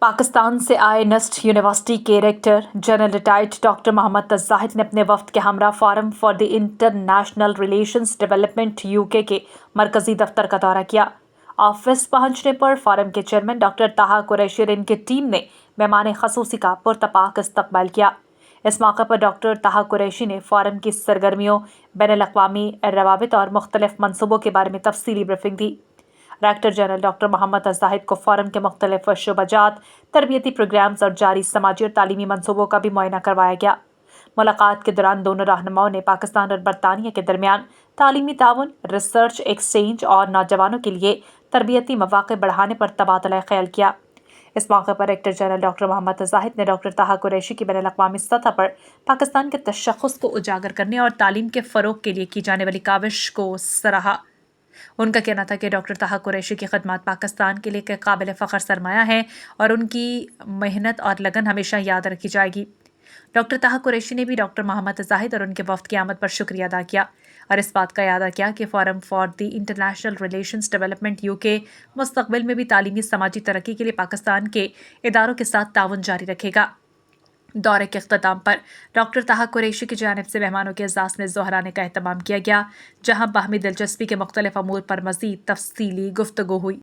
पाकिस्तान से आए NUST university के rector general retired doctor Mohammad Zahid ने अपने वफ्द के हमरा forum for the international relations development UK के मरकजी दफ्तर का दौरा किया। ऑफिस पहुंचने पर फोरम के चेयरमैन डॉक्टर ताहा कुरैशी और इनकी टीम ने मेहमान खसूसी का पुरतपाक इस्तकबाल किया। इस मौके पर डॉक्टर ताहा कुरैशी ने फोरम की सरगर्मियों, बैनुल-अक़वामी रवाबित और मुख्तलिफ मनसूबों के बारे में तफसीली ब्रीफिंग दी। Director general doctor Mohammad Zahid को फोरम के मुख्तलिफ शोबाजात, तरबियती प्रोग्राम्स और जारी समाजी और तालीमी मनसूबों का भी मुआयना करवाया गया। मुलाकात के दौरान दोनों रहनुमाओं ने पाकिस्तान और बरतानिया के दरमियान तालीमी ताउन, रिसर्च एक्सचेंज और नौजवानों के लिए तरबियती मौक़े बढ़ाने पर तबादला ख्याल किया। इस मौके पर director general doctor Mohammad Zahid ने डॉक्टर ताहा कुरैशी की बैनुल-अक़वामी सतह पर पाकिस्तान के तशख़्ख़ुस को उजागर करने और तालीम के फ़रोग़ के लिए की जाने वाली काविश को सराहा। उनका कहना था कि डॉक्टर ताहा कुरैशी की खदमात पाकिस्तान के लिए एक काबिल फ़ख्र सरमाया है और उनकी मेहनत और लगन हमेशा याद रखी जाएगी। डॉक्टर ताहा कुरैशी ने भी डॉक्टर मोहम्मद जाहिद और उनके वफ़द की आमद पर शुक्रिया अदा किया और इस बात का यादा किया कि forum for the international relations development UK मुस्तक़बिल में भी तालीमी समाजी तरक्की के लिए पाकिस्तान के इदारों के साथ ताउन जारी रखेगा। दौरे के अख्ताम पर डॉक्टर ताहा कुरैशी की जानिब से मेहमानों के एजाज़ में ज़ोहराने का एहतमाम किया गया, जहाँ बाहमी दिलचस्पी के मुख्तलिफ अमूर पर मज़ीद तफसीली गुफ्तगू हुई।